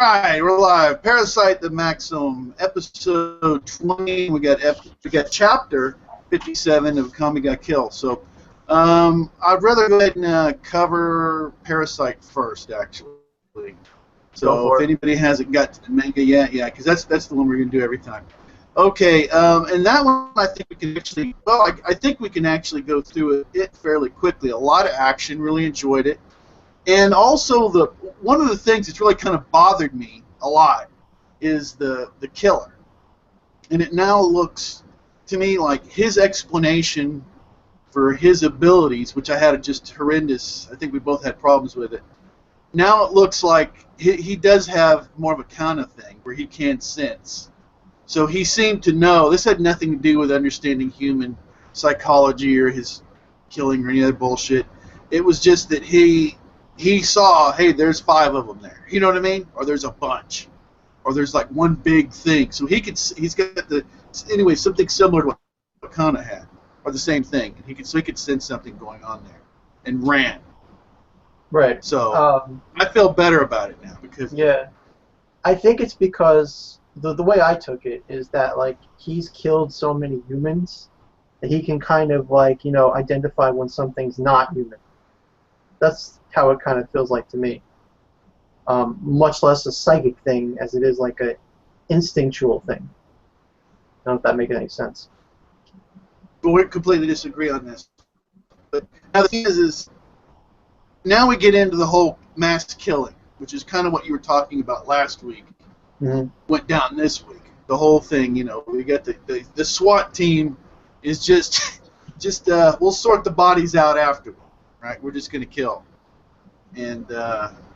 Alright, we're live. Parasyte the Maxim, episode 20. We got chapter 57 of AKAME GA KIRU. So, I'd rather go ahead and cover Parasyte first, actually. So, if anybody hasn't got to the manga yet, yeah, because that's the one we're going to do every time. Okay, and that one I think we can actually, well, I think we can actually go through it fairly quickly. A lot of action, really enjoyed it. And also, one of the things that's really kind of bothered me a lot is the killer. And it now looks to me like his explanation for his abilities, which I had just horrendous, I think we both had problems with it. Now it looks like he does have more of a kind of thing where he can sense. So he seemed to know. This had nothing to do with understanding human psychology or his killing or any other bullshit. It was just that he saw, hey, there's 5 of them there. You know what I mean? Or there's a bunch. Or there's like one big thing. So he's got anyway, something similar to what Kana had. Or the same thing. So he could sense something going on there. And ran. Right. So I feel better about it now. Because yeah. I think it's because the way I took it is that like he's killed so many humans that he can kind of like, you know, identify when something's not human. That's how it kind of feels like to me. Much less a psychic thing as it is like a instinctual thing. I don't know if that makes any sense. But we completely disagree on this. But now the thing is now we get into the whole mass killing, which is kind of what you were talking about last week. Mm-hmm. Went down this week. The whole thing, you know, we got the SWAT team is just we'll sort the bodies out afterward. Right, we're just going to kill, and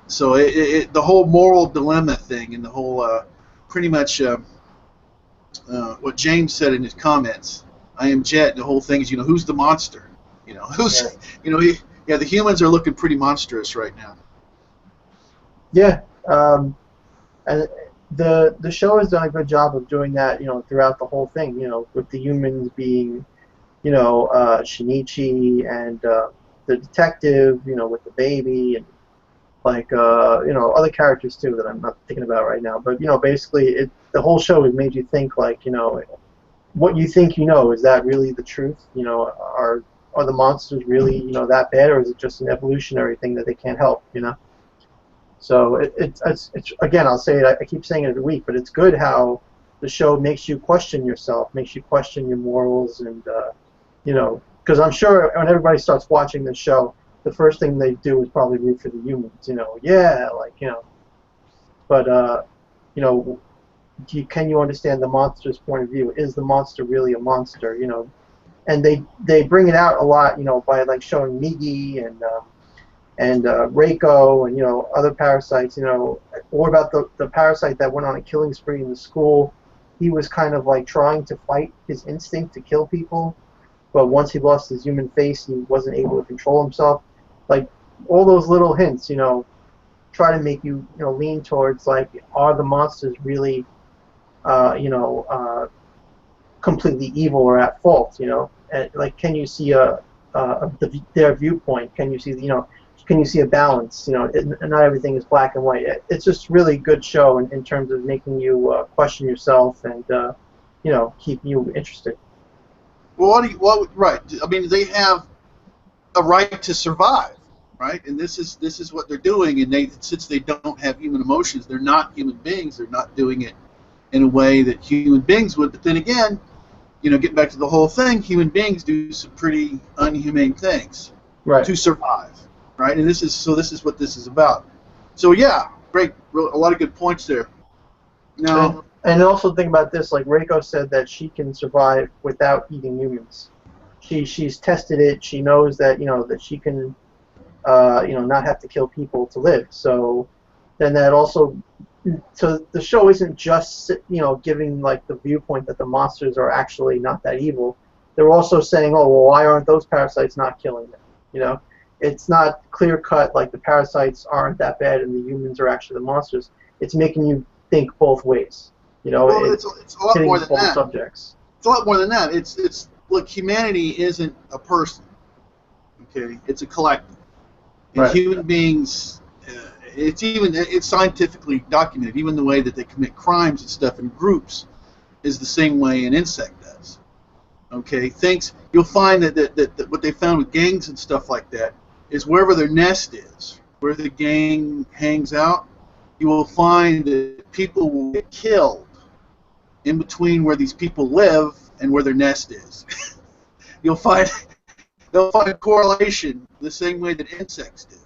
so the whole moral dilemma thing, and the whole pretty much what James said in his comments. I am Jet. The whole thing is, you know, who's the monster? You know, who's you know, the humans are looking pretty monstrous right now. Yeah, and the show has done a good job of doing that, you know, throughout the whole thing. You know, with the humans being, you know, Shinichi and the detective, you know, with the baby, and like you know, other characters too that I'm not thinking about right now. But you know, basically, the whole show has made you think, like, you know, what you think you know, is that really the truth? You know, are the monsters really, you know, that bad, or is it just an evolutionary thing that they can't help? You know. So it's again, I'll say it. I keep saying it every week, but it's good how the show makes you question yourself, makes you question your morals, and you know. Because I'm sure when everybody starts watching this show, the first thing they do is probably root for the humans, you know. Yeah, like, you know. But, you know, can you understand the monster's point of view? Is the monster really a monster, you know? And they bring it out a lot, you know, by, like, showing Migi and Reiko and, you know, other parasites, you know. What about the parasite that went on a killing spree in the school? He was kind of, like, trying to fight his instinct to kill people. But once he lost his human face, he wasn't able to control himself. Like, all those little hints, you know, try to make you, you know, lean towards, like, are the monsters really, you know, completely evil or at fault, you know? And, like, can you see their viewpoint? Can you see, you know, can you see a balance? You know, and not everything is black and white. It's just really good show in terms of making you question yourself and, you know, keep you interested. Well, right. I mean, they have a right to survive, right? And this is what they're doing. And since they don't have human emotions, they're not human beings. They're not doing it in a way that human beings would. But then again, you know, getting back to the whole thing, human beings do some pretty unhumane things to survive, right? And this is what this is about. So yeah, great, a lot of good points there. Now. And also think about this, like Reiko said that she can survive without eating humans. She's tested it. She knows that, you know, that she can, you know, not have to kill people to live. So then that also, so the show isn't just, you know, giving like the viewpoint that the monsters are actually not that evil. They're also saying, oh, well, why aren't those parasites not killing them? You know, it's not clear cut like the parasites aren't that bad and the humans are actually the monsters. It's making you think both ways. You know, well, it's a lot more than that. Subjects. It's a lot more than that. It's look, humanity isn't a person. Okay, it's a collective. And human beings it's scientifically documented. Even the way that they commit crimes and stuff in groups is the same way an insect does. Okay, things you'll find that what they found with gangs and stuff like that is wherever their nest is, where the gang hangs out, you will find that people will get killed in between where these people live and where their nest is. They'll find correlation the same way that insects do,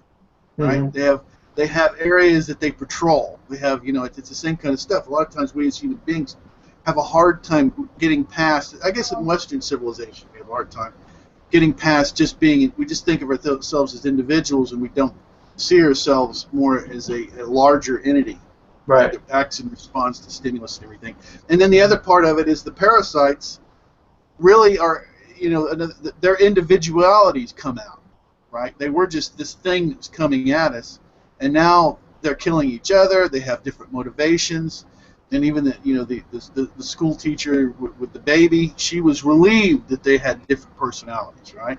right? Mm-hmm. They have areas that they patrol. They have, it's the same kind of stuff. A lot of times we as human beings have a hard time getting past. I guess in Western civilization we have a hard time getting past just being. We just think of ourselves as individuals, and we don't see ourselves more as a larger entity, right? That acts in response to stimulus and everything. And then the other part of it is the parasites really are, their individualities come out, right? They were just this thing that was coming at us, and now they're killing each other. They have different motivations, and even the school teacher with the baby, she was relieved that they had different personalities, right?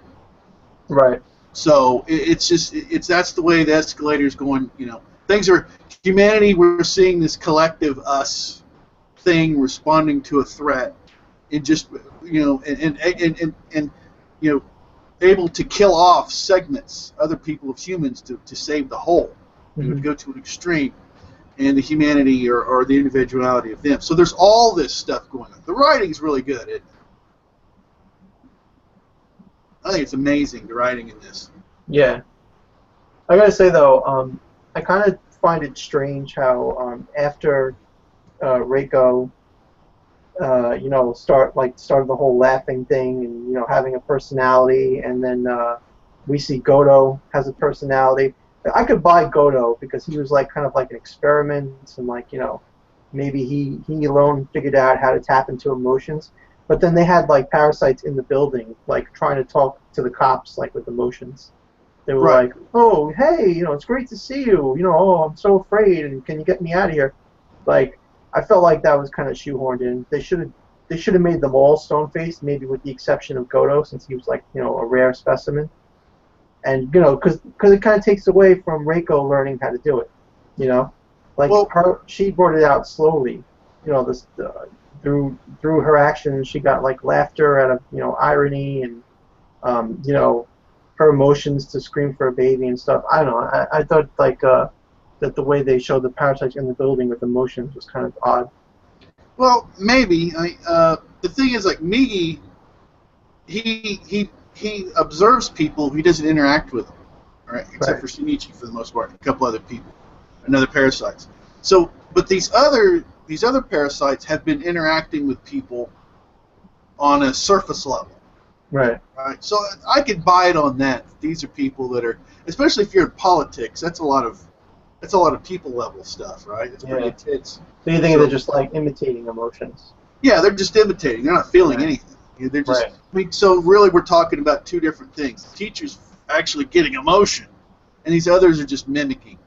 Right. So that's the way the escalator is going. Things are humanity. We're seeing this collective us thing responding to a threat, and just and able to kill off segments, other people of humans to save the whole. Mm-hmm. To go to an extreme, and the humanity or the individuality of them. So there's all this stuff going on. The writing's really good, isn't it? I think it's amazing, the writing in this. Yeah. I gotta say though, I kind of find it strange how after Reiko, started the whole laughing thing and having a personality, and then we see Godo has a personality. I could buy Godo because he was kind of like an experiment, and maybe he alone figured out how to tap into emotions. But then they had parasites in the building, trying to talk to the cops with emotions. They were right. "Oh, hey, it's great to see you. Oh, I'm so afraid, and can you get me out of here?" I felt like that was kind of shoehorned in. They should have made them all stone-faced, maybe with the exception of Godo, since he was a rare specimen. And because it kind of takes away from Reiko learning how to do it. She brought it out slowly. This through her actions, she got laughter out of irony, and her emotions to scream for a baby and stuff. I don't know. I thought that the way they showed the parasites in the building with emotions was kind of odd. Well, maybe. The thing is, Migi, he observes people. He doesn't interact with them, right? Except for Shinichi, for the most part, a couple other people, and other parasites. So, but these other parasites have been interacting with people on a surface level. Right. Right. So I could buy it on that. These are people that are, especially if you're in politics, that's a lot of people level stuff, right? It's pretty intense. So you think they're just imitating emotions? Yeah, they're just imitating. They're not feeling anything. They're just. Right. So really, we're talking about two different things. The teacher's actually getting emotion, and these others are just mimicking.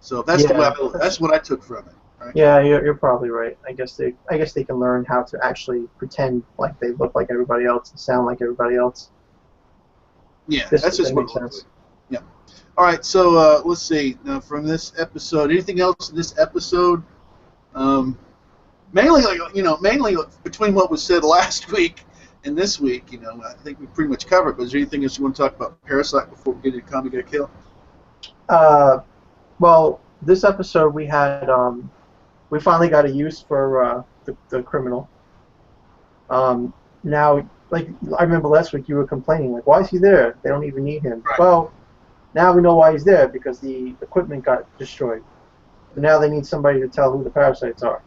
So that's that's what I took from it. Right? Yeah, you're probably right. I guess they can learn how to actually pretend like they look like everybody else and sound like everybody else. Yeah, that's just what makes sense. Yeah. All right, so let's see. Now, from this episode, anything else in this episode? Mainly between what was said last week and this week, I think we pretty much covered. But is there anything else you want to talk about Parasyte before we get into AKAME GA KIRU? Well, this episode we had we finally got a use for the criminal. Now, I remember last week you were complaining, why is he there? They don't even need him. Right. Well, now we know why he's there, because the equipment got destroyed. So now they need somebody to tell who the parasites are.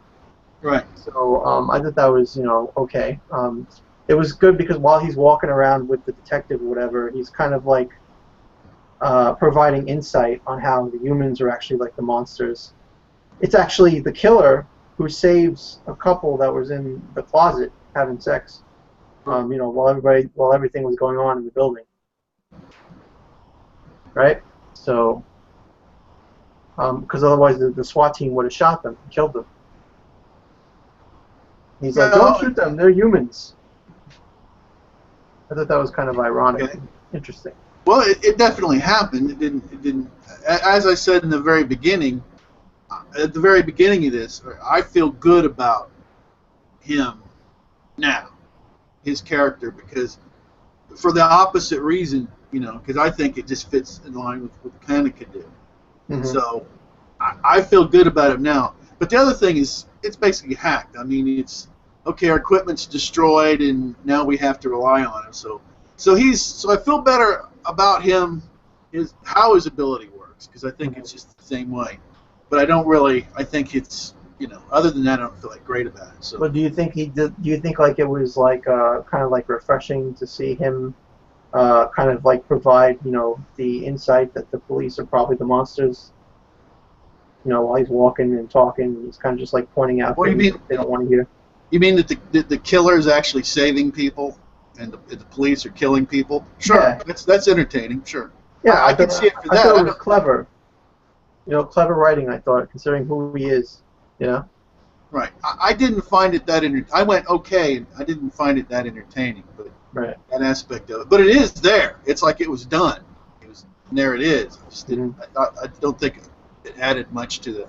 Right. So I thought that was, okay. It was good because while he's walking around with the detective or whatever, he's kind of providing insight on how the humans are actually the monsters. It's actually the killer who saves a couple that was in the closet having sex, while everything was going on in the building. Right? So, because otherwise the SWAT team would have shot them, killed them. He's don't shoot them, they're humans. I thought that was kind of ironic. Okay. Interesting. Well, it definitely happened. It didn't. It didn't. As I said in the very beginning, at the very beginning of this, I feel good about him now, his character, because for the opposite reason, because I think it just fits in line with what Kana could do. Mm-hmm. So I feel good about him now. But the other thing is, it's basically hacked. I mean, it's okay. Our equipment's destroyed, and now we have to rely on him. So I feel better about him, how his ability works, because I think it's just the same way. But I don't really. I think it's other than that, I don't feel like great about it. So. But do you think he did? Do you think like it was like kind of like refreshing to see him kind of like provide the insight that the police are probably the monsters? While he's walking and talking, he's kind of just like pointing out things that they don't want to hear. You mean that the killer is actually saving people, and the police are killing people? Sure, yeah. That's entertaining. Sure. Yeah, I can see it for that. I thought it was clever. Clever writing. I thought, considering who he is. Right. I didn't find it that I went okay, and I didn't find it that entertaining, but that aspect of it. But it is there. It's like it was done. And there it is. I just didn't. I don't think it added much to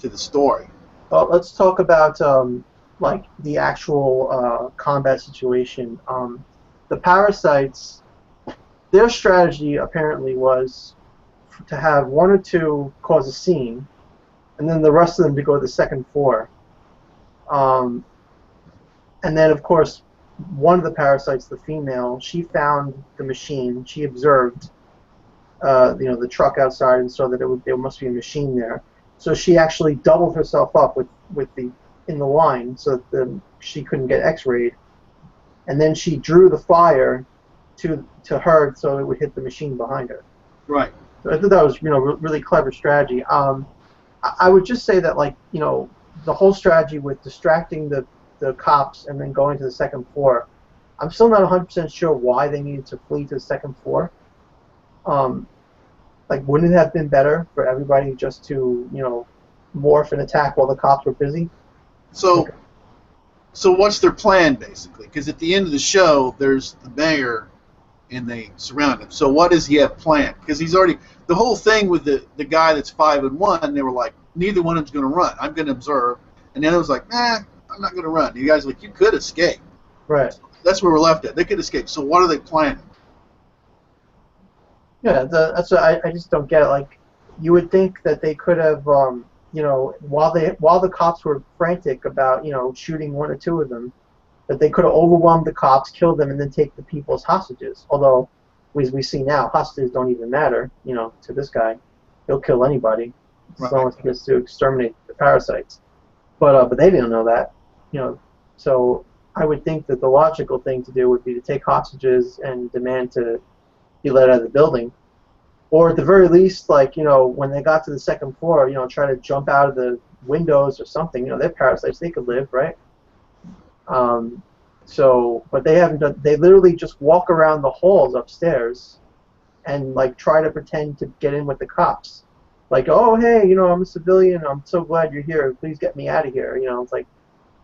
the story. Well, let's talk about like the actual combat situation. The Parasytes, their strategy apparently was to have one or two cause a scene, and then the rest of them to go to the second floor. And then, of course, one of the Parasytes, the female, she found the machine. She observed, the truck outside and saw that there must be a machine there. So she actually doubled herself up in the line so that she couldn't get X-rayed. And then she drew the fire to her so it would hit the machine behind her. Right. So I thought that was really clever strategy. I would just say that the whole strategy with distracting the cops and then going to the second floor, I'm still not 100% sure why they needed to flee to the second floor. Wouldn't it have been better for everybody just to morph and attack while the cops were busy? So what's their plan basically? Because at the end of the show, there's the mayor, and they surround him. So what does he have planned? Because he's already the whole thing with the guy that's 5-1. They were like, neither one of them's going to run. I'm going to observe. And the other was like, nah, I'm not going to run. You guys are like, you could escape. Right. That's where we're left at. They could escape. So what are they planning? Yeah, that's what I just don't get it. Like, you would think that they could have, while the cops were frantic about, shooting one or two of them, that they could have overwhelmed the cops, killed them, and then take the people as hostages. Although, as we see now, hostages don't even matter, to this guy. He'll kill anybody as long as he gets to exterminate the Parasytes. But they didn't know that, So I would think that the logical thing to do would be to take hostages and demand to be let out of the building. Or at the very least, when they got to the second floor, try to jump out of the windows or something. They're Parasytes, they could live, right? But they haven't done. They literally just walk around the halls upstairs, and try to pretend to get in with the cops. Oh hey, I'm a civilian. I'm so glad you're here. Please get me out of here. It's like,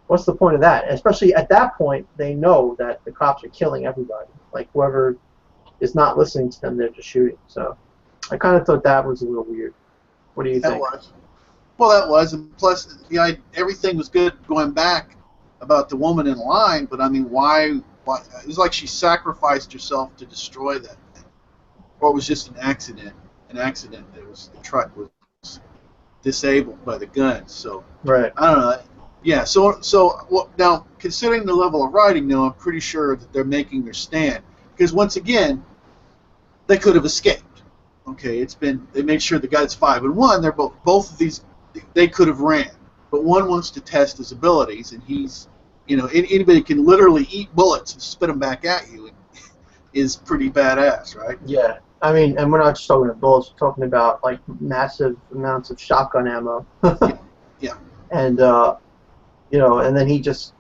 what's the point of that? And especially at that point, they know that the cops are killing everybody. Whoever is not listening to them, they're just shooting. So I kind of thought that was a little weird. What do you think? That was, and plus everything was good going back about the woman in line, but I mean, why? It was like she sacrificed herself to destroy that thing, or it was just an accident. The truck was disabled by the guns. So right. I don't know. Yeah. Now, considering the level of writing, I'm pretty sure that they're making their stand, because once again, they could have escaped. Okay, they made sure the guy that's 5-1. They're both of these. They could have ran, but one wants to test his abilities, and he's, anybody can literally eat bullets and spit them back at you, and is pretty badass, right? Yeah. I mean, and we're not just talking about bullets. We're talking about massive amounts of shotgun ammo. Yeah. And and then he just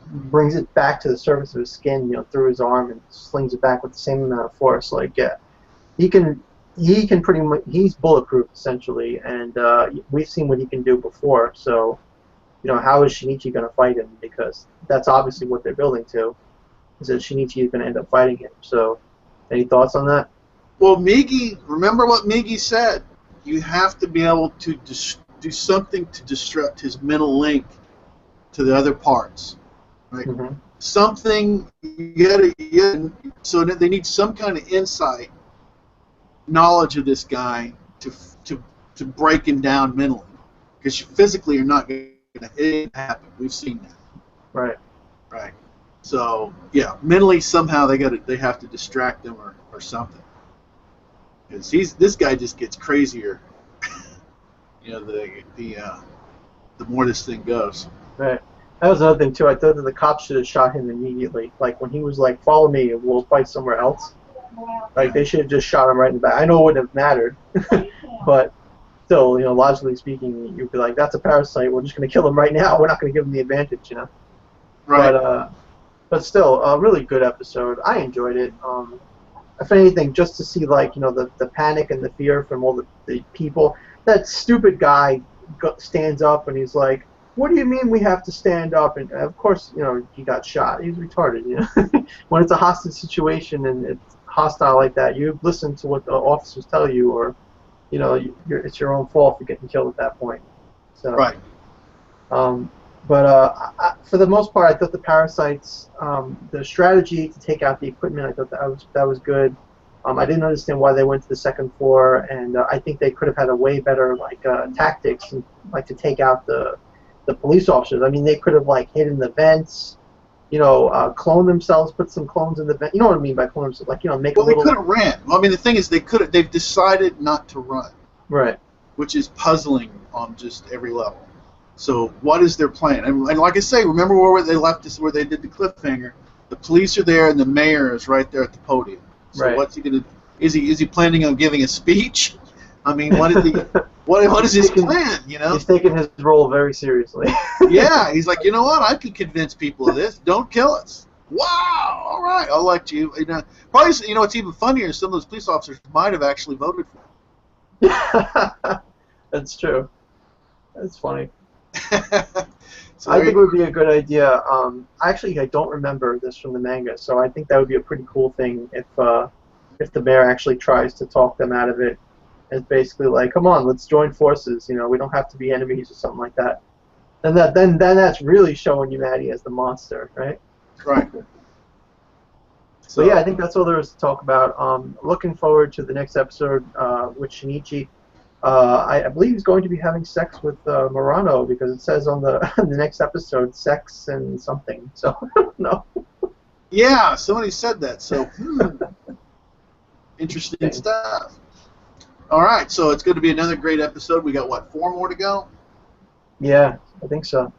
brings it back to the surface of his skin, through his arm, and slings it back with the same amount of force. He can pretty much. He's bulletproof essentially, and we've seen what he can do before. So, how is Shinichi going to fight him? Because that's obviously what they're building to, is that Shinichi is going to end up fighting him. So, any thoughts on that? Well, Migi, remember what Migi said. You have to be able to do something to disrupt his mental link to the other parts, right? Mm-hmm. Something so that they need some kind of insight, knowledge of this guy to break him down mentally, because physically you're not going to happen. We've seen that. Right. Right. So yeah, mentally somehow they have to distract him or something. Because this guy just gets crazier. You know, the more this thing goes. Right. That was another thing too. I thought that the cops should have shot him immediately. Like when he was like, "Follow me, and we'll fight somewhere else." Like they should have just shot him right in the back. I know it wouldn't have mattered, but still, you know, logically speaking, you'd be like, "That's a parasite. We're just going to kill him right now. We're not going to give him the advantage," you know. Right. But still, a really good episode. I enjoyed it. If anything, just to see like, you know, the panic and the fear from all the people. That stupid guy stands up and he's like, "What do you mean we have to stand up?" And of course, you know, he got shot. He's retarded, you know. When it's a hostage situation and it's hostile like that, you listen to what the officers tell you, or, you know, it's your own fault for getting killed at that point. So, Right. For the most part, I thought the parasites, the strategy to take out the equipment, I thought that was good. I didn't understand why they went to the second floor, and I think they could have had a way better tactics, like to take out the police officers. I mean, they could have like hid in the vents, you know, clone themselves, put some clones in the vent. You know what I mean by clone themselves? Like, you know, make Well, a little. they could have ran. Well, I mean, the thing is, they've decided not to run. Right. Which is puzzling on just every level. So what is their plan? And like I say, remember where they left us, where they did the cliffhanger? The police are there, and the mayor is right there at the podium. So right. What's he going to? Is he planning on giving a speech? I mean, what is his plan? You know, he's taking his role very seriously. Yeah, he's like, you know what? I can convince people of this. Don't kill us. Wow. All right, I'll let you. You know, probably. You know, what's even funnier is some of those police officers might have actually voted for him. That's true. That's funny. So I think it would be a good idea. Actually, I don't remember this from the manga, so I think that would be a pretty cool thing if the mayor actually tries to talk them out of it. It's basically like, come on, let's join forces. You know, we don't have to be enemies or something like that. And then that's really showing humanity as the monster, right? Right. So yeah, I think that's all there is to talk about. Looking forward to the next episode with Shinichi. I believe he's going to be having sex with Murano, because it says on the next episode, sex and something. So, no. Yeah, somebody said that. So, interesting stuff. All right, so it's going to be another great episode. We got, what, 4 more to go? Yeah, I think so.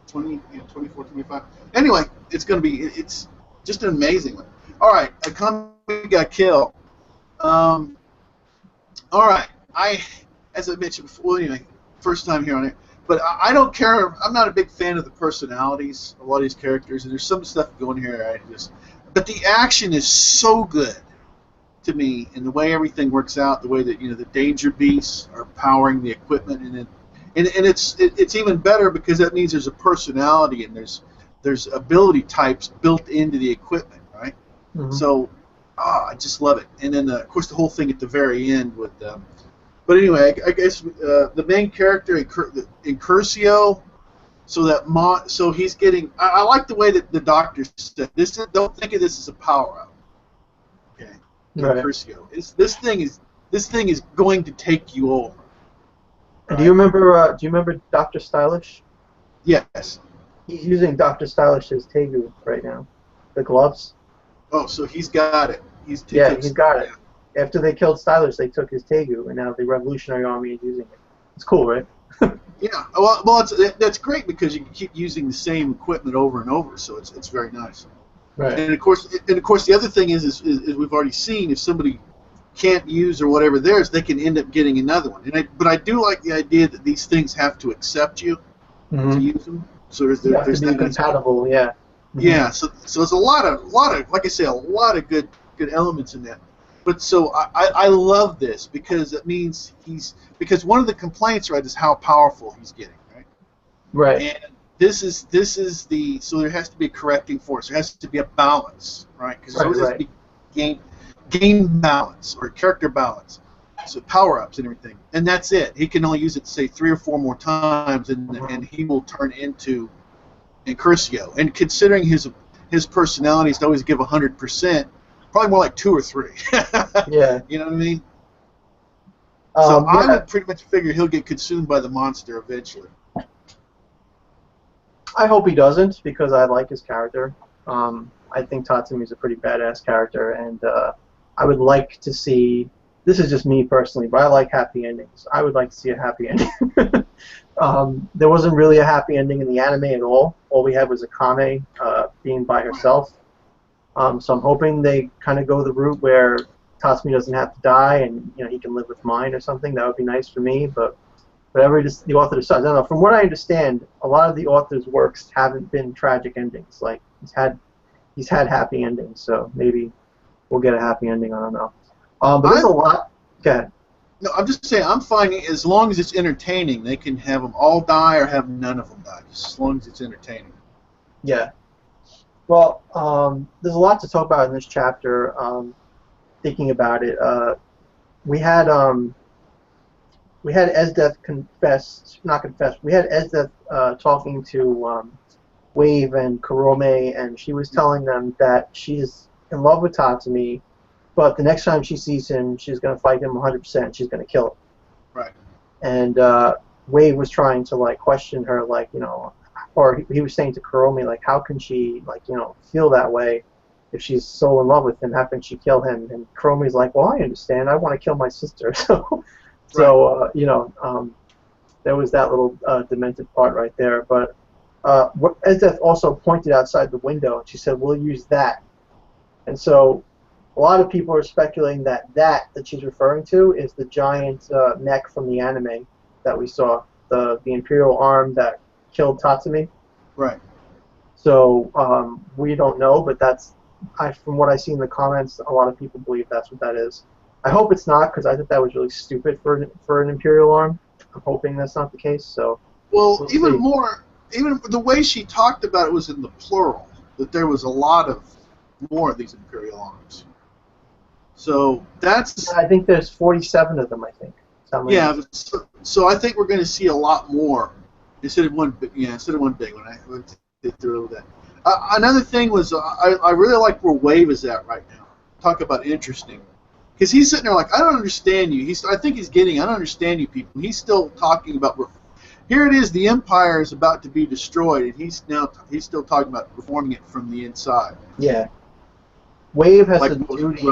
24, 25. Anyway, it's going to be, it's just an amazing one. All right, AKAME GA KIRU. All right. As I mentioned before, well, anyway, first time here on it, but I don't care. I'm not a big fan of the personalities of a lot of these characters, and there's some stuff going here but the action is so good to me, and the way everything works out, the way that, you know, the danger beasts are powering the equipment, and it's even better because that means there's a personality and there's ability types built into the equipment, right? Mm-hmm. So, I just love it. And then of course the whole thing at the very end with. But anyway, I guess the main character in Curcio, so he's getting. I like the way that the doctor said this. Don't think of this as a power up. Okay, right. Curcio. This thing is going to take you over. Right? Do you remember Dr. Stylish? Yes. He's using Dr. Stylish's Tegu right now, the gloves. Oh, so he's got it. He's got it. After they killed Stylish, they took his Tegu, and now the Revolutionary Army is using it. It's cool, right? Yeah. Well, that's great because you can keep using the same equipment over and over, so it's very nice. Right. And of course, the other thing is we've already seen, if somebody can't use or whatever theirs, they can end up getting another one. But I do like the idea that these things have to accept you to use them. So there's that compatible, yeah. Mm-hmm. Yeah. So there's a lot of like I say, a lot of good elements in that. But so I love this because it means because one of the complaints, right, is how powerful he's getting, right? Right. And this is so there has to be a correcting force. There has to be a balance, right? Because there has to be gain balance or character balance, so power-ups and everything, and that's it. He can only use it, say, 3 or 4 more times, and he will turn into Curcio. And considering his personality is to always give 100%, probably more like 2 or 3. Yeah. You know what I mean? So I yeah. would pretty much figure he'll get consumed by the monster eventually. I hope he doesn't, because I like his character. I think Tatsumi's a pretty badass character, and I would like to see. This is just me personally, but I like happy endings. I would like to see a happy ending. There wasn't really a happy ending in the anime at all. All we had was AKAME being by herself. So I'm hoping they kind of go the route where Tatsumi doesn't have to die, and he can live with mine or something. That would be nice for me, but whatever the author decides. I don't know. From what I understand, a lot of the author's works haven't been tragic endings. Like he's had happy endings, so maybe we'll get a happy ending. I don't know. But there's a lot. Go ahead. No, I'm just saying, I'm finding as long as it's entertaining, they can have them all die or have none of them die, just as long as it's entertaining. Yeah. Well, there's a lot to talk about in this chapter. Thinking about it, we had Esdeath We had Esdeath talking to Wave and Kurome, and she was telling them that she's in love with Tatsumi, but the next time she sees him, she's going to fight him 100%. She's going to kill him. Right. And Wave was trying to question her, or he was saying to Kurome, how can she feel that way if she's so in love with him? How can she kill him? And Kurome's like, well, I understand. I want to kill my sister. So there was that little demented part right there. But Esdeath also pointed outside the window, and she said, we'll use that. And so a lot of people are speculating that she's referring to is the giant mech from the anime that we saw, the Imperial arm that killed Tatsumi. Right. So we don't know, but from what I see in the comments, a lot of people believe that's what that is. I hope it's not, because I think that was really stupid for an Imperial arm. I'm hoping that's not the case. So. Well, even the way she talked about it was in the plural, that there was a lot of more of these Imperial arms. So that's. I think there's 47 of them. I think. Yeah, so I think we're going to see a lot more instead of one big one. I went through that. Another thing was I really like where Wave is at right now. Talk about interesting. Because he's sitting there like, I don't understand you. I think he's getting, I don't understand you people. He's still talking about, here it is, the Empire is about to be destroyed, and he's still talking about reforming it from the inside. Yeah. Wave has a duty.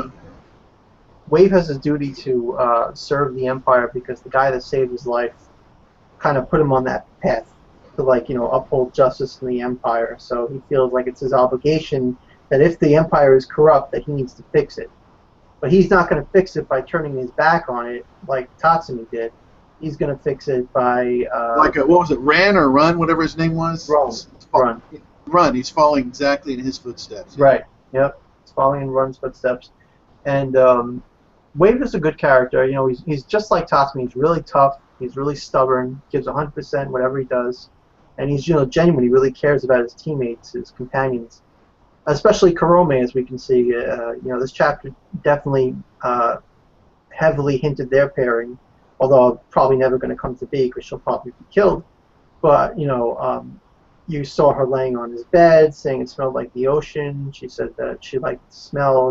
Wave has a duty to serve the Empire, because the guy that saved his life kind of put him on that path to uphold justice in the Empire. So he feels like it's his obligation that if the Empire is corrupt, that he needs to fix it. But he's not going to fix it by turning his back on it like Tatsumi did. He's going to fix it by... what was it, Run, whatever his name was? Run. He's following exactly in his footsteps. Right, yep. He's following in Run's footsteps. And Wave is a good character. He's just like Tatsumi. He's really tough. He's really stubborn. Gives 100% whatever he does. And he's genuine. He really cares about his teammates, his companions. Especially Kurome, as we can see. This chapter definitely heavily hinted their pairing, although probably never going to come to be, because she'll probably be killed. But you saw her laying on his bed, saying it smelled like the ocean. She said that she liked the smell,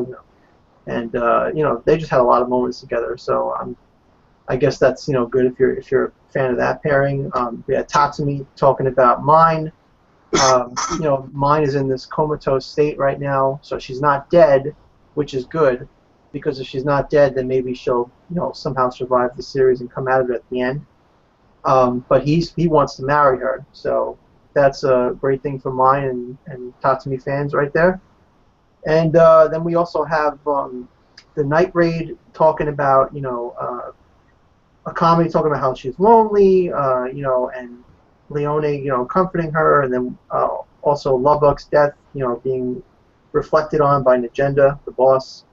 and they just had a lot of moments together. So I guess that's good if you're a fan of that pairing. We had Tatsumi talking about Mine. Mine is in this comatose state right now, so she's not dead, which is good, because if she's not dead, then maybe she'll somehow survive the series and come out of it at the end. But he wants to marry her, so that's a great thing for Mine and Tatsumi fans right there. And then we also have the Night Raid talking about Akame talking about how she's lonely, and Leone, comforting her, and then also Lubbock's death, being reflected on by Nagenda, the boss.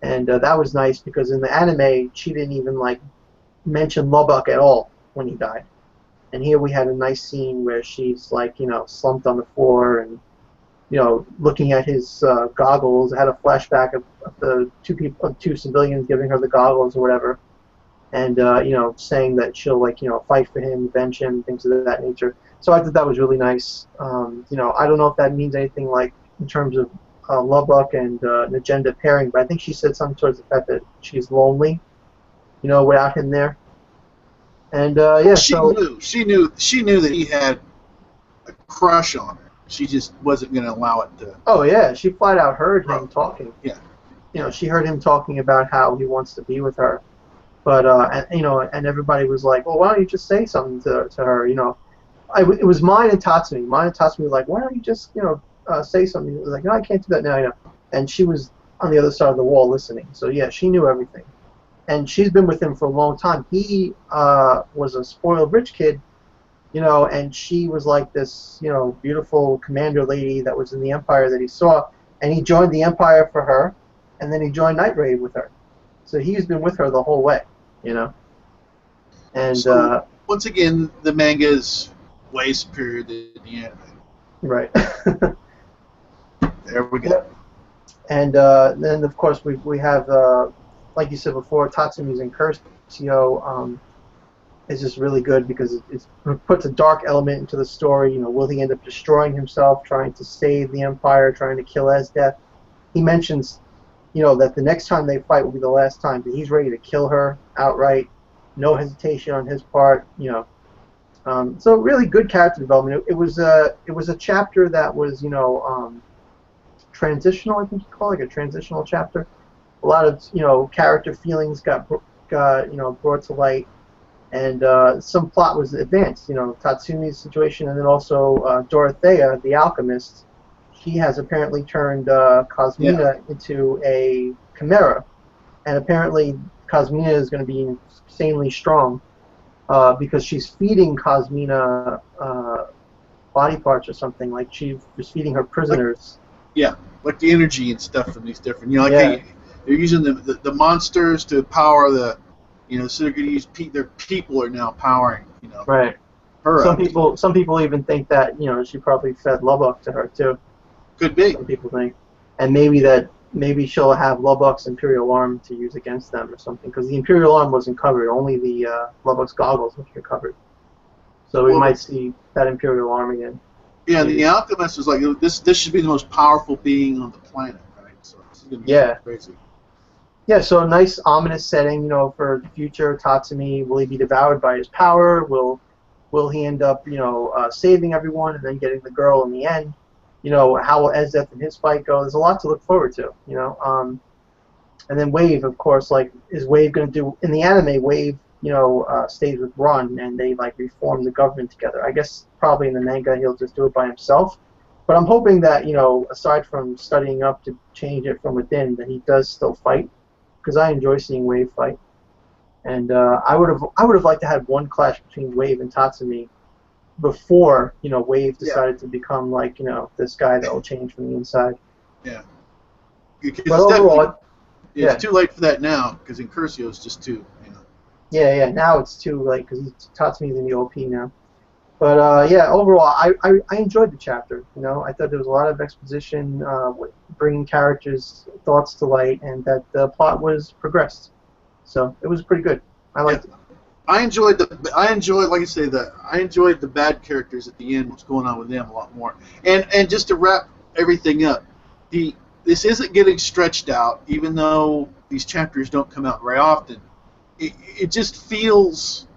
And that was nice, because in the anime, she didn't even mention Lubbock at all when he died. And here we had a nice scene where she's slumped on the floor and looking at his goggles. I had a flashback of the two civilians giving her the goggles or whatever, and saying that she'll fight for him, avenge him, things of that nature. So I thought that was really nice. I don't know if that means anything like in terms of Lubbock and an agenda pairing, but I think she said something towards the fact that she's lonely, without him there. And she knew that he had a crush on her. She just wasn't going to allow it to. Oh yeah, she flat out heard him talking. Yeah. She heard him talking about how he wants to be with her, but and everybody was like, well, why don't you just say something to her? It was mine and Tatsumi. Mine and Tatsumi were like, why don't you just say something? It was like, no, I can't do that now. And she was on the other side of the wall listening. So yeah, she knew everything, and she's been with him for a long time. He was a spoiled rich kid. And she was like this, beautiful commander lady that was in the Empire that he saw, and he joined the Empire for her, and then he joined Night Raid with her. So he's been with her the whole way, And so, once again, the manga is way superior to the anime. Right. There we go. Yep. And then of course we have like you said before, Tatsumi's Incursio. Is just really good because it puts a dark element into the story. Will he end up destroying himself, trying to save the Empire, trying to kill Esdeath? He mentions, that the next time they fight will be the last time, but he's ready to kill her outright. No hesitation on his part. So really good character development. It was a chapter that was, transitional. I think you call it, like a transitional chapter. A lot of character feelings got brought to light. And some plot was advanced, Tatsumi's situation, and then also Dorothea, the alchemist. She has apparently turned Cosmina into a chimera, and apparently Cosmina is going to be insanely strong because she's feeding Cosmina body parts or something. Like she was feeding her prisoners. Like the energy and stuff from these different. They're using the monsters to power the. So they're going to use their people are now powering, Right. her. Some people even think that she probably fed Lubbock to her too. Could be. Some people think, and maybe she'll have Lubbock's Imperial Arm to use against them or something, because the Imperial Arm wasn't covered, only the Lubbock's goggles which were covered. So we might see that Imperial Arm again. Yeah, maybe. The alchemist was like, this should be the most powerful being on the planet, right? So this is going to be crazy. Yeah, so a nice ominous setting, for the future. Tatsumi, will he be devoured by his power? Will he end up, saving everyone and then getting the girl in the end? How will Esdeath and his fight go? There's a lot to look forward to, And then Wave, of course, is Wave going to do in the anime? Wave, stays with Run and they reform the government together. I guess probably in the manga he'll just do it by himself. But I'm hoping that aside from studying up to change it from within, that he does still fight. Because I enjoy seeing Wave fight, and I would have liked to have one clash between Wave and Tatsumi before Wave decided to become this guy that will change from the inside. Yeah. But overall, it's too late for that now because Incursio is just too. Yeah. Now it's too late because Tatsumi's in the OP now. But overall, I enjoyed the chapter. I thought there was a lot of exposition, bringing characters' thoughts to light, and that the plot was progressed. So it was pretty good. I liked it. I enjoyed like I say I enjoyed the bad characters at the end. What's going on with them a lot more. And just to wrap everything up, this isn't getting stretched out, even though these chapters don't come out very often. It just feels.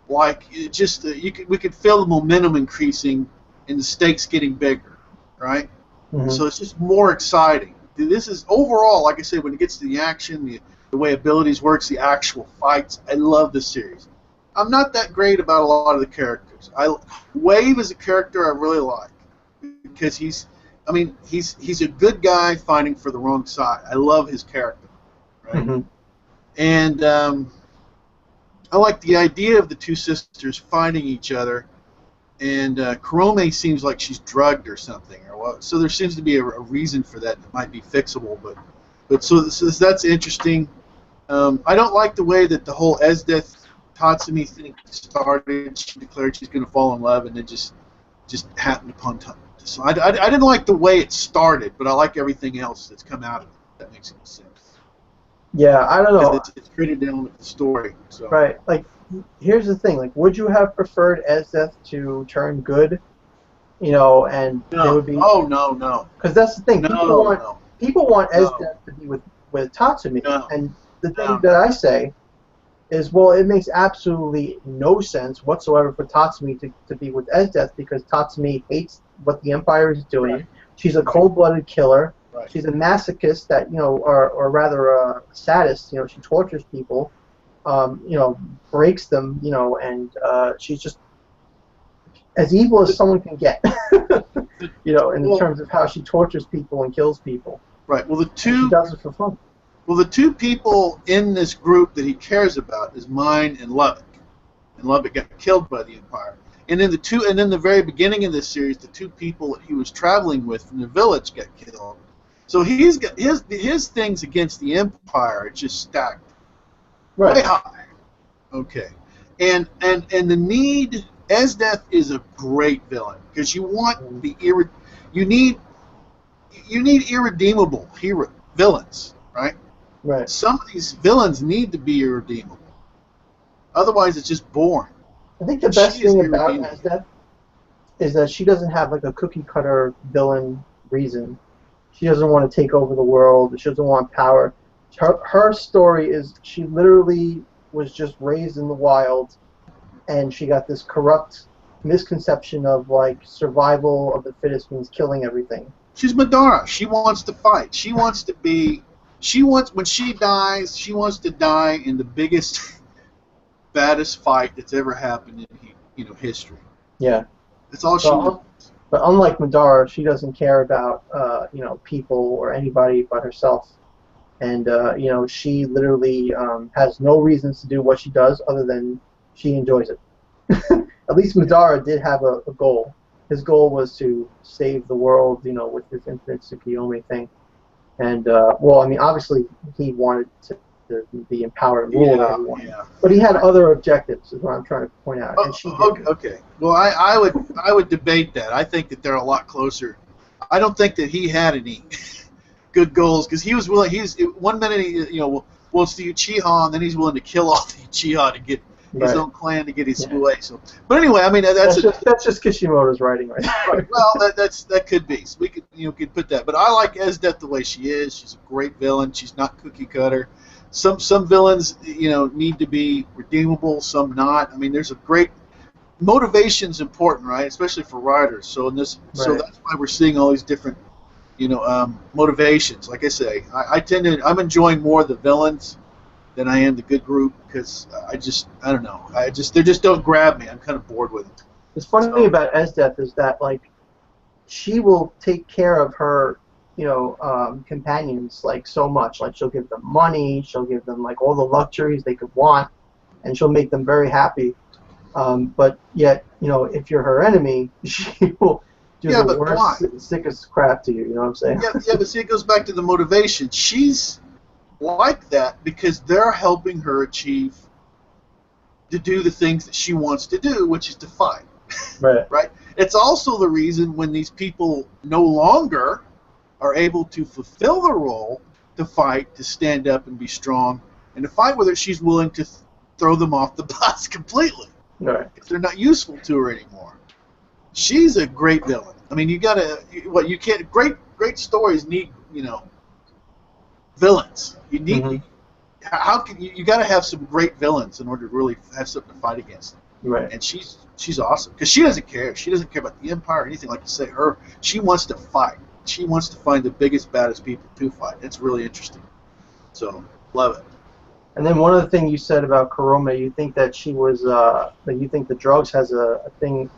Like we could feel the momentum increasing and the stakes getting bigger, right? Mm-hmm. So it's just more exciting. This is overall, like I said, when it gets to the action, the way abilities works, the actual fights. I love this series. I'm not that great about a lot of the characters. Wave is a character I really like because he's a good guy fighting for the wrong side. I love his character, right? Mm-hmm. And I like the idea of the two sisters fighting each other, and Kurome seems like she's drugged or something, or what. So there seems to be a reason for that that might be fixable, but so that's interesting. I don't like the way that the whole Esdeath Tatsumi thing started. She declared she's going to fall in love, and then just happened upon So I didn't like the way it started, but I like everything else that's come out of it. That makes any sense. Yeah, I don't know. Because it's treated down with the story. So. Right. Like, here's the thing. Like, would you have preferred Esdeath to turn good? You know, and there No. would be. Oh no. Because that's the thing. No. People want No. Esdeath to be with Tatsumi. No. And the thing No. that I say is, well, it makes absolutely no sense whatsoever for Tatsumi to be with Esdeath, because Tatsumi hates what the Empire is doing. Right. She's a cold-blooded killer. Right. She's a masochist that, you know, or rather a sadist. You know, she tortures people, you know, breaks them, you know, and she's just as evil as someone can get. You know, in terms of how she tortures people and kills people. Right. Well, she does it for fun. Well, the two people in this group that he cares about is Mine and Lubbock. And Lubbock got killed by the Empire. And then the very beginning of this series, the two people that he was traveling with from the village got killed. So he's got his things against the Empire are just stacked way high. Okay. And the need, Esdeath is a great villain, because you want you need irredeemable villains, right? Right. Some of these villains need to be irredeemable. Otherwise, it's just boring. I think the best thing about Esdeath is that she doesn't have like a cookie cutter villain reason. She doesn't want to take over the world. She doesn't want power. Her story is she literally was just raised in the wild, and she got this corrupt misconception of like survival of the fittest means killing everything. She's Madara. She wants to fight. She wants to be. When she dies, she wants to die in the biggest, baddest fight that's ever happened in history. Yeah. That's all she wants. But unlike Madara, she doesn't care about people or anybody but herself, and she literally has no reasons to do what she does other than she enjoys it. At least Madara did have a goal. His goal was to save the world, with this infinite Tsukiyomi thing. And obviously he wanted to be empowered and rule everyone. Yeah. But he had other objectives, is what I'm trying to point out. And she did. Okay. Well, I would debate that. I think that they're a lot closer. I don't think that he had any good goals, because he was willing. One minute it's the Uchiha, and then he's willing to kill all the Uchiha to get his own clan to get his way. So, but anyway, I mean that's just Kishimoto's writing right now. Right. Well, that could be. So we could put that. But I like Esdeath the way she is. She's a great villain. She's not cookie cutter. Some villains need to be redeemable. Some not. I mean, there's a great motivation's important, right? Especially for writers. So so that's why we're seeing all these different motivations. Like I say, I'm enjoying more the villains than I am the good group, because I don't know. They just don't grab me. I'm kind of bored with them. The funny thing about Esdeath is that she will take care of her companions so much. Like, she'll give them money, she'll give them all the luxuries they could want, and she'll make them very happy. But yet, if you're her enemy, she will do the worst, sickest crap to you. You know what I'm saying? Yeah, but see, it goes back to the motivation. She's like that because they're helping her to do the things that she wants to do, which is to fight. Right. Right. It's also the reason when these people no longer are able to fulfill the role to fight, to stand up and be strong, and to fight with her, she's willing to throw them off the bus completely. Right. If they're not useful to her anymore. She's a great villain. I mean, great stories need, villains. You need, how can you got to have some great villains in order to really have something to fight against them. Right. And she's awesome, because she doesn't care. She doesn't care about the Empire or anything like you say. She wants to fight. She wants to find the biggest, baddest people to fight. It's really interesting. So, love it. And then one other thing you said about Kurome, you think that she was, that you think the drugs has a thing,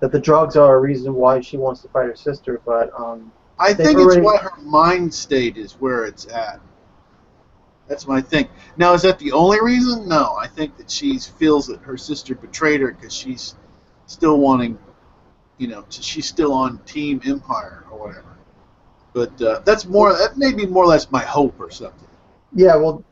that the drugs are a reason why she wants to fight her sister, but I think it's why her mind state is where it's at. That's what I think. Now, is that the only reason? No, I think that she feels that her sister betrayed her because she's still wanting, she's still on Team Empire or whatever. But that may be more or less my hope or something. Yeah, well,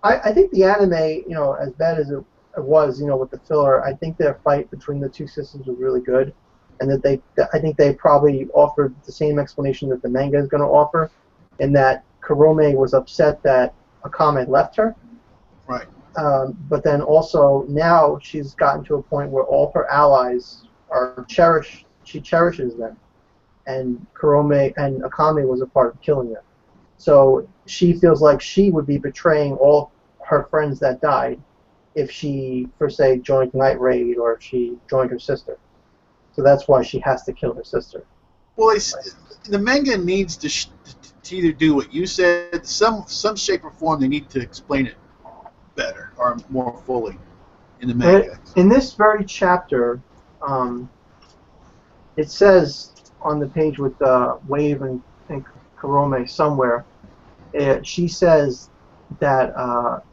I think the anime, as bad as it was, with the filler, I think their fight between the two sisters was really good. and that I think they probably offered the same explanation that the manga is going to offer, in that Kurome was upset that Akame left her. Right. But then also now she's gotten to a point where all her allies are cherished. She cherishes them, and Kurome and Akame was a part of killing them. So she feels like she would be betraying all her friends that died if she, per se, joined Night Raid or if she joined her sister. So that's why she has to kill her sister. Well, the manga needs to either do what you said, some shape or form. They need to explain it better or more fully in the manga. In this very chapter, it says on the page with Wave and Kurome somewhere, she says that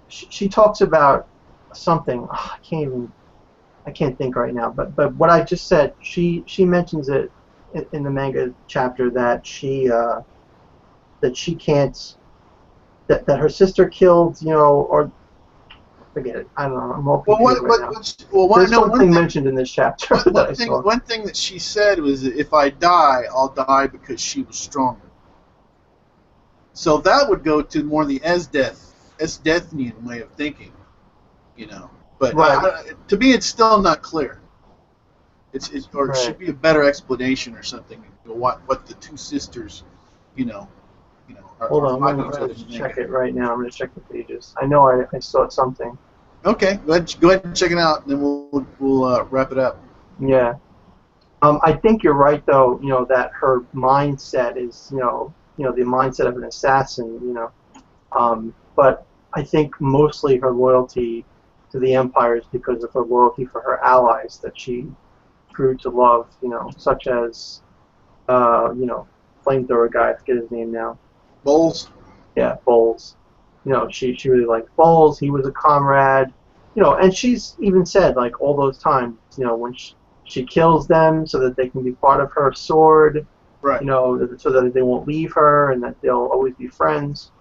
she talks about something. Oh, I can't think right now. But what I just said, she mentions it in the manga chapter that she can't, that her sister killed, or forget it. I don't know. I'm all confused right now. There's something mentioned in this chapter. One thing that she said was that if I die, I'll die because she was stronger. So that would go to more the Esdeathnian way of thinking, But right. To me, it's still not clear. It right. should be a better explanation or something. What the two sisters, Hold on, I'm going to check it right now. I'm going to check the pages. I know I saw something. Okay, go ahead and check it out, and then we'll wrap it up. Yeah. I think you're right, though. That her mindset is, the mindset of an assassin. But I think mostly her loyalty to the Empire is because of her loyalty for her allies that she grew to love. Such as, flamethrower guy. I forget his name now. Bowles? Yeah, Bowles. She really liked Bowles. He was a comrade. And she's even said, like, all those times, when she kills them so that they can be part of her sword, right. So that they won't leave her and that they'll always be friends.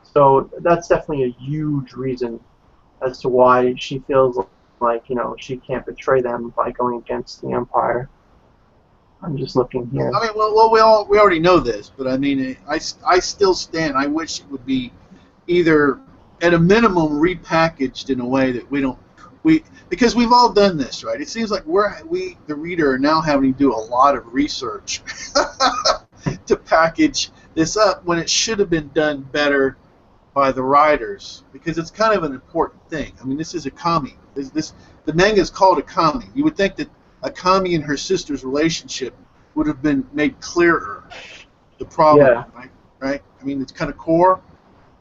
So that's definitely a huge reason as to why she feels like, she can't betray them by going against the Empire. I'm just looking here. I mean, well, we already know this, but I mean, I still stand. I wish it would be either at a minimum repackaged in a way that because we've all done this, right? It seems like we the reader are now having to do a lot of research to package this up when it should have been done better by the writers, because it's kind of an important thing. I mean, this is AKAME. The manga is called AKAME. You would think that Akame and her sister's relationship would have been made clearer. The problem, right? I mean, it's kind of core.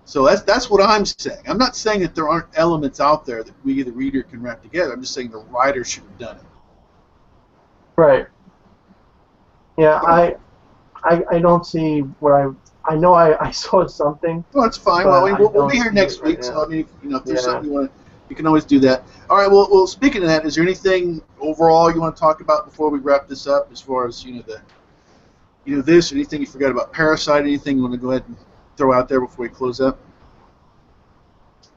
So that's what I'm saying. I'm not saying that there aren't elements out there that we, the reader, can wrap together. I'm just saying the writer should have done it. Right. Yeah, I don't see where I know I saw something. Well, that's fine. Well, we'll be here next week, so I mean, if there's something you want to. You can always do that. All right. Well, speaking of that, is there anything overall you want to talk about before we wrap this up? As far as this, anything you forgot about Parasyte? Anything you want to go ahead and throw out there before we close up?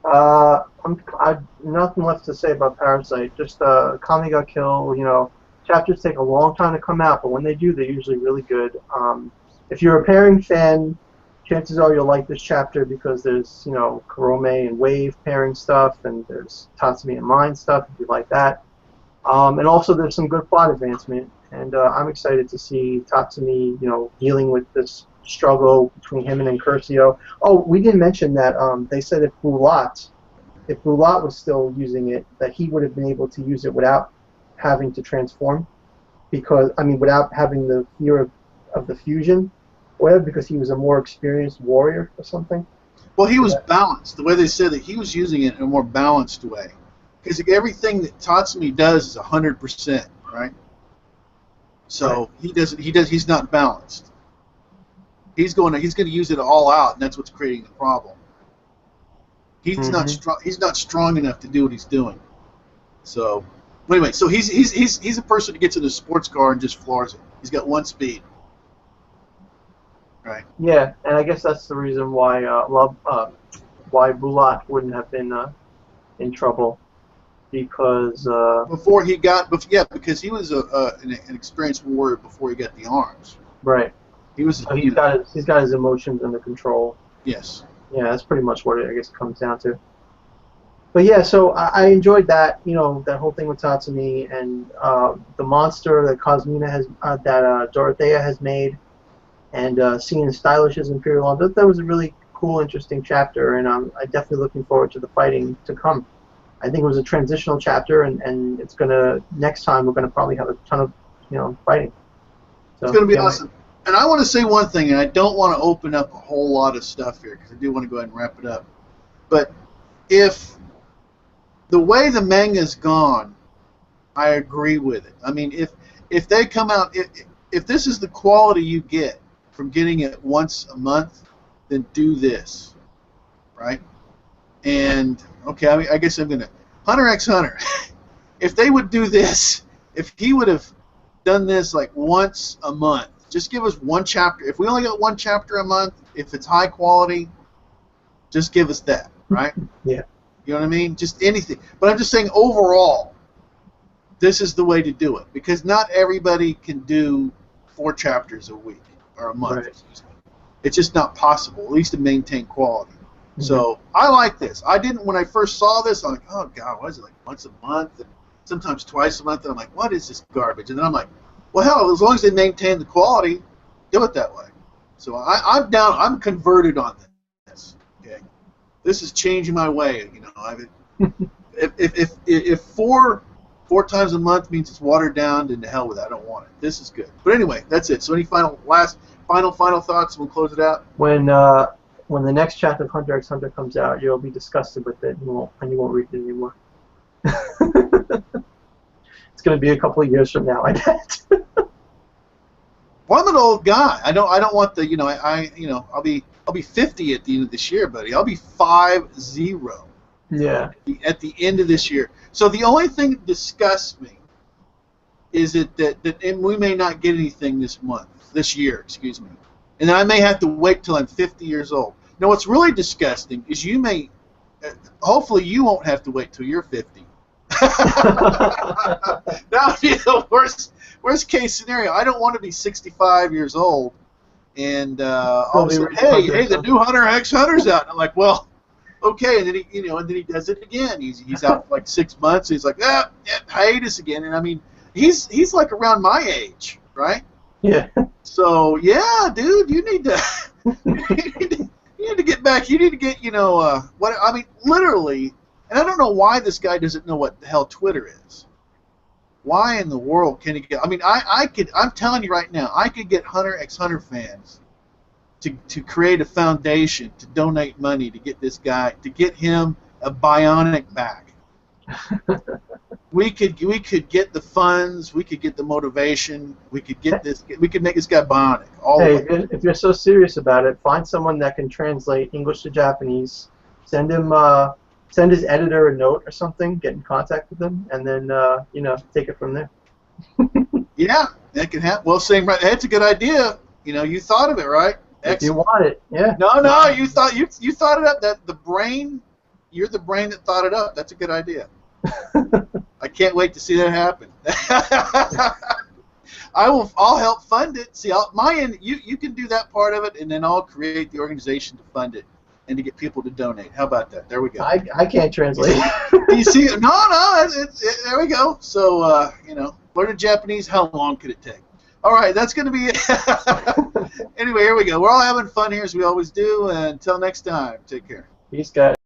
I've nothing left to say about Parasyte. Just AKAME GA KIRU. Chapters take a long time to come out, but when they do, they're usually really good. If you're a pairing fan, chances are you'll like this chapter because there's, Kurome and Wave pairing stuff, and there's Tatsumi and Mine stuff, if you like that. And also there's some good plot advancement, and I'm excited to see Tatsumi, dealing with this struggle between him and Curcio. Oh, we didn't mention that they said if Bulat was still using it, that he would have been able to use it without having to transform, without having the fear of the fusion. Whether because he was a more experienced warrior or something? Well, he was balanced. The way they said that he was using it in a more balanced way. Because everything that Tatsumi does is 100%, right? So right. He's not balanced. He's going to use it all out, and that's what's creating the problem. He's not strong. He's not strong enough to do what he's doing. So anyway, so he's a person who gets in a sports car and just floors it. He's got one speed. Right. Yeah, and I guess that's the reason why why Bulat wouldn't have been in trouble. because before he got, yeah, because he was an experienced warrior before he got the arms. right. He was, So he's got his emotions under control. yes. Yeah, that's pretty much what it, I guess, comes down to. But yeah, so I enjoyed that, that whole thing with Tatsumi and the monster that Cosmina has, that Dorothea has made, and seeing stylish as Imperial Arm. That was a really cool, interesting chapter, and I'm definitely looking forward to the fighting to come. I think it was a transitional chapter, and it's gonna, next time we're gonna probably have a ton of fighting. So, it's going to be awesome. And I want to say one thing, and I don't want to open up a whole lot of stuff here because I do want to go ahead and wrap it up. But if the way the manga's gone, I agree with it. I mean, if they come out, if this is the quality you get from getting it once a month, then do this, right? And okay, I mean, I guess I'm gonna Hunter x Hunter. If they would do this, if he would have done this like once a month, just give us one chapter. If we only got one chapter a month, if it's high quality, just give us that, right? Yeah. You know what I mean? Just anything. But I'm just saying overall, this is the way to do it because not everybody can do 4 chapters a week or a month. Right. It's just not possible, at least to maintain quality. Mm-hmm. So I like this. I didn't, when I first saw this, I'm like, oh God, what is it, like once a month? And sometimes twice a month. And I'm like, what is this garbage? And then I'm like, well, hell, as long as they maintain the quality, do it that way. So I'm down. I'm converted on this. Okay, this is changing my way. If four times a month means it's watered down, then to hell with that. I don't want it. This is good. But anyway, that's it. So any final thoughts? We'll close it out. When the next chapter of Hunter x Hunter comes out, you'll be disgusted with it, and you won't read it anymore. It's going to be a couple of years from now, I bet. Well, I'm an old guy. I don't want the I'll be 50 at the end of this year, buddy. I'll be 50. Yeah. At the end of this year. So the only thing that disgusts me is that and we may not get anything this year, excuse me. And I may have to wait till I'm 50 years old. Now, what's really disgusting is hopefully you won't have to wait till you're 50. That would be the worst case scenario. I don't want to be 65 years old and all of a sudden, hey, the new Hunter x Hunter's out. And I'm like, well, okay, and then he does it again. He's out for like 6 months. He's like, hiatus again. And I mean, he's like around my age, right? Yeah. So yeah, dude, you need to you need to get back. You need to get what I mean, literally. And I don't know why this guy doesn't know what the hell Twitter is. Why in the world can he get? I mean, I'm telling you right now, I could get Hunter x Hunter fans to create a foundation to donate money to get this guy, to get him a bionic back. We could get the funds, we could get the motivation, we could get this, we could make this guy bionic. If you're so serious about it, find someone that can translate English to Japanese. Send his editor a note or something. Get in contact with them, and then take it from there. Yeah, that can happen. Well, saying right, that's a good idea. You thought of it, right? Excellent. If you want it, yeah. No, you thought it up. That the brain, you're the brain that thought it up. That's a good idea. I can't wait to see that happen. I'll help fund it. See, my end, you can do that part of it, and then I'll create the organization to fund it and to get people to donate. How about that? There we go. I can't translate. You see? No, there we go. So learning Japanese. How long could it take? All right, that's going to be it. Anyway, here we go. We're all having fun here as we always do. Until next time, take care. Peace, guys.